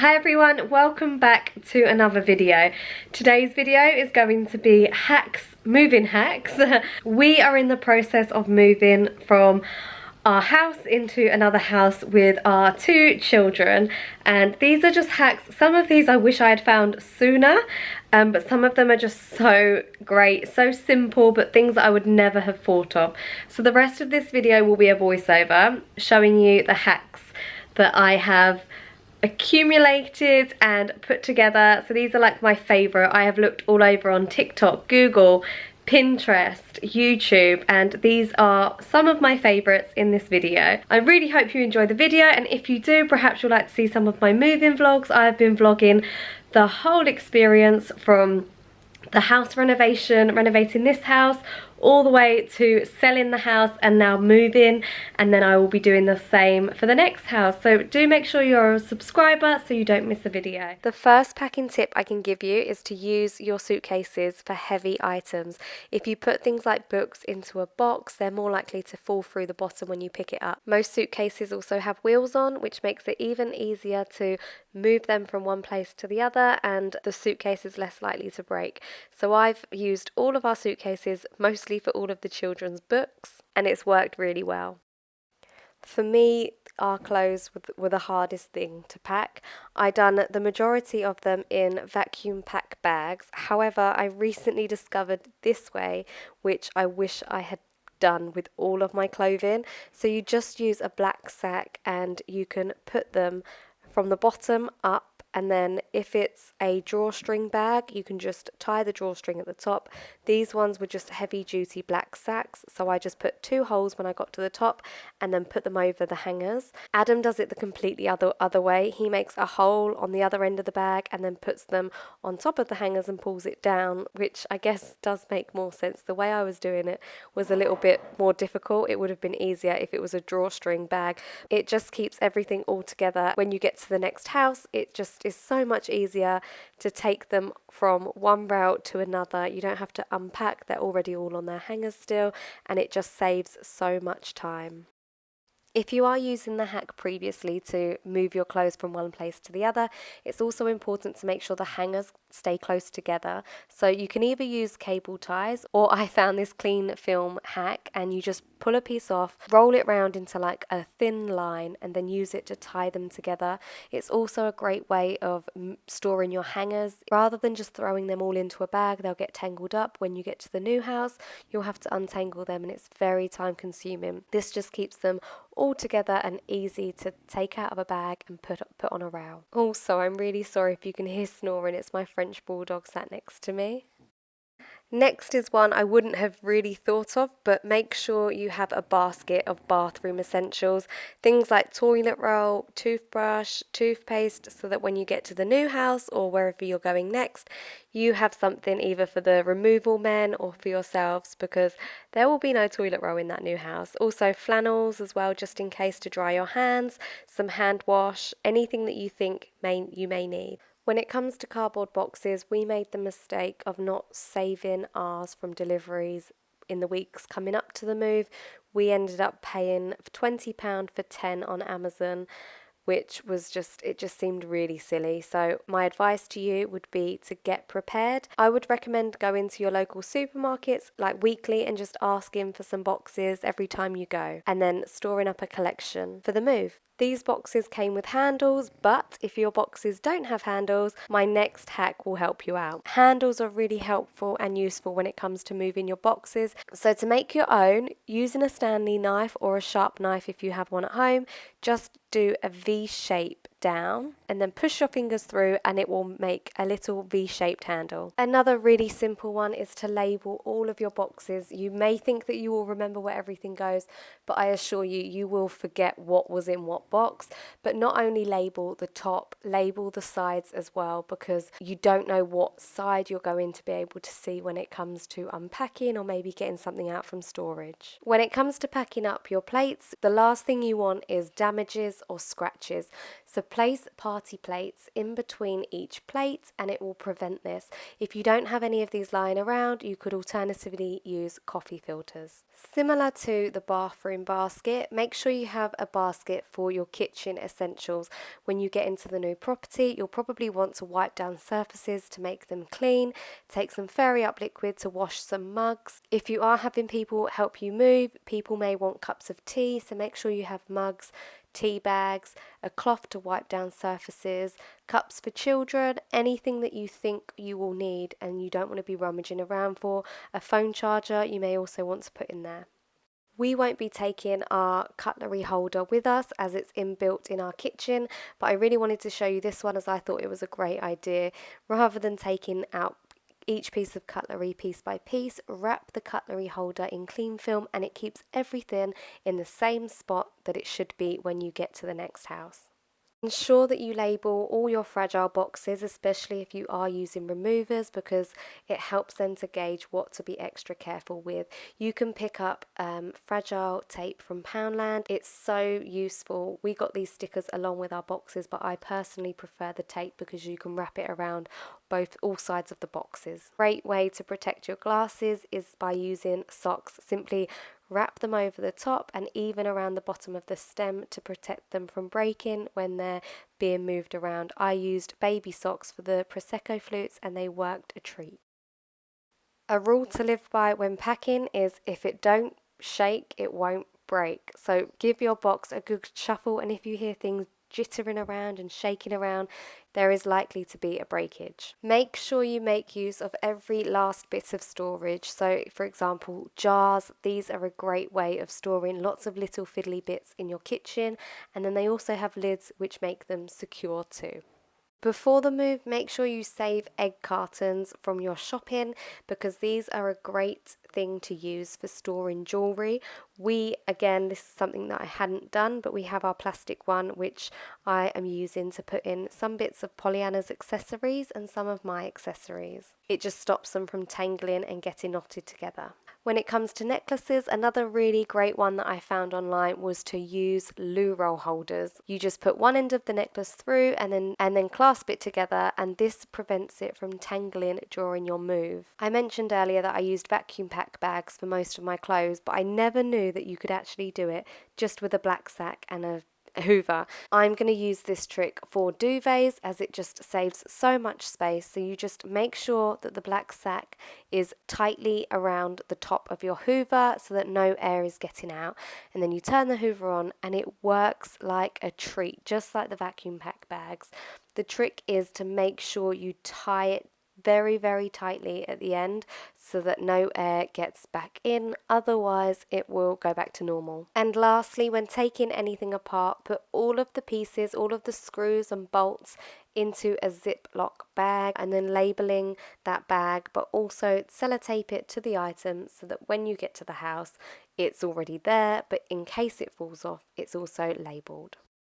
Hi everyone, welcome back to another video. Today's video is going to be moving hacks. We are in the process of moving from our house into another house with our 2 children, and these are just hacks. Some of these I wish I had found sooner, but some of them are just so great, so simple, but things that I would never have thought of. So the rest of this video will be a voiceover showing you the hacks that I have accumulated and put together. So these are like my favorite. I have looked all over on TikTok, Google, Pinterest, YouTube, and these are some of my favorites in this video. I really hope you enjoy the video, and if you do, perhaps you'll like to see some of my moving vlogs. I've been vlogging the whole experience from the house renovating this house, all the way to selling the house and now moving, and then I will be doing the same for the next house. So do make sure you're a subscriber so you don't miss a video. The first packing tip I can give you is to use your suitcases for heavy items. If you put things like books into a box, they're more likely to fall through the bottom when you pick it up. Most suitcases also have wheels on, which makes it even easier to move them from one place to the other, and the suitcase is less likely to break. So I've used all of our suitcases, mostly for all of the children's books, and it's worked really well. For me, our clothes were the hardest thing to pack. I done the majority of them in vacuum pack bags. However, I recently discovered this way, which I wish I had done with all of my clothing. So you just use a black sack and you can put them from the bottom up, and then if it's a drawstring bag, you can just tie the drawstring at the top. These ones were just heavy duty black sacks, so I just put 2 holes when I got to the top and then put them over the hangers. Adam does it the completely other way. He makes a hole on the other end of the bag and then puts them on top of the hangers and pulls it down, which I guess does make more sense. The way I was doing it was a little bit more difficult. It would have been easier if it was a drawstring bag. It just keeps everything all together. When you get to the next house, it just is so much easier to take them from one route to another. You don't have to unpack, they're already all on their hangers still, and it just saves so much time. If you are using the hack previously to move your clothes from one place to the other, it's also important to make sure the hangers stay close together. So you can either use cable ties, or I found this clean film hack, and you just pull a piece off, roll it round into like a thin line, and then use it to tie them together. It's also a great way of storing your hangers. Rather than just throwing them all into a bag, they'll get tangled up. When you get to the new house, you'll have to untangle them, and it's very time consuming. This just keeps them all together and easy to take out of a bag and put on a rail. Also, I'm really sorry if you can hear snoring. It's my French bulldog sat next to me. Next is one I wouldn't have really thought of, but make sure you have a basket of bathroom essentials. Things like toilet roll, toothbrush, toothpaste, so that when you get to the new house or wherever you're going next, you have something either for the removal men or for yourselves, because there will be no toilet roll in that new house. Also flannels as well, just in case, to dry your hands, some hand wash, anything that you think you may need. When it comes to cardboard boxes, we made the mistake of not saving ours from deliveries in the weeks coming up to the move. We ended up paying £20 for 10 on Amazon, which was it just seemed really silly. So my advice to you would be to get prepared. I would recommend going to your local supermarkets like weekly and just asking for some boxes every time you go, and then storing up a collection for the move. These boxes came with handles, but if your boxes don't have handles, my next hack will help you out. Handles are really helpful and useful when it comes to moving your boxes. So to make your own, using a Stanley knife or a sharp knife if you have one at home, just do a V shape down and then push your fingers through, and it will make a little V-shaped handle. Another really simple one is to label all of your boxes. You may think that you will remember where everything goes, but I assure you, you will forget what was in what box. But not only label the top, label the sides as well, because you don't know what side you're going to be able to see when it comes to unpacking or maybe getting something out from storage. When it comes to packing up your plates, the last thing you want is damages or scratches. So place party plates in between each plate and it will prevent this. If you don't have any of these lying around, you could alternatively use coffee filters. Similar to the bathroom basket, make sure you have a basket for your kitchen essentials. When you get into the new property, you'll probably want to wipe down surfaces to make them clean, take some Fairy Up liquid to wash some mugs. If you are having people help you move, people may want cups of tea, so make sure you have mugs, tea bags, a cloth to wipe down surfaces, cups for children, anything that you think you will need and you don't want to be rummaging around for. A phone charger you may also want to put in there. We won't be taking our cutlery holder with us as it's inbuilt in our kitchen, but I really wanted to show you this one as I thought it was a great idea. Rather than taking out each piece of cutlery piece by piece, wrap the cutlery holder in cling film and it keeps everything in the same spot that it should be when you get to the next house. Ensure that you label all your fragile boxes, especially if you are using removers, because it helps them to gauge what to be extra careful with. You can pick up fragile tape from Poundland. It's so useful. We got these stickers along with our boxes, but I personally prefer the tape because you can wrap it around all sides of the boxes. Great way to protect your glasses is by using socks. Simply wrap them over the top and even around the bottom of the stem to protect them from breaking when they're being moved around. I used baby socks for the Prosecco flutes and they worked a treat. A rule to live by when packing is if it don't shake, it won't break. So give your box a good shuffle, and if you hear things jittering around and shaking around, there is likely to be a breakage. Make sure you make use of every last bit of storage. So for example, jars, these are a great way of storing lots of little fiddly bits in your kitchen, and then they also have lids which make them secure too. Before the move, make sure you save egg cartons from your shopping because these are a great thing to use for storing jewellery. Again, this is something that I hadn't done, but we have our plastic one which I am using to put in some bits of Pollyanna's accessories and some of my accessories. It just stops them from tangling and getting knotted together. When it comes to necklaces, another really great one that I found online was to use loo roll holders. You just put one end of the necklace through and then clasp it together, and this prevents it from tangling during your move. I mentioned earlier that I used vacuum pack bags for most of my clothes, but I never knew that you could actually do it just with a black sack and a Hoover. I'm going to use this trick for duvets as it just saves so much space. So you just make sure that the black sack is tightly around the top of your Hoover so that no air is getting out, and then you turn the Hoover on and it works like a treat, just like the vacuum pack bags. The trick is to make sure you tie it very, very tightly at the end so that no air gets back in, otherwise it will go back to normal. And lastly, when taking anything apart, put all of the pieces, all of the screws and bolts into a Ziploc bag and then labeling that bag, but also sellotape it to the item so that when you get to the house it's already there, but in case it falls off it's also labelled.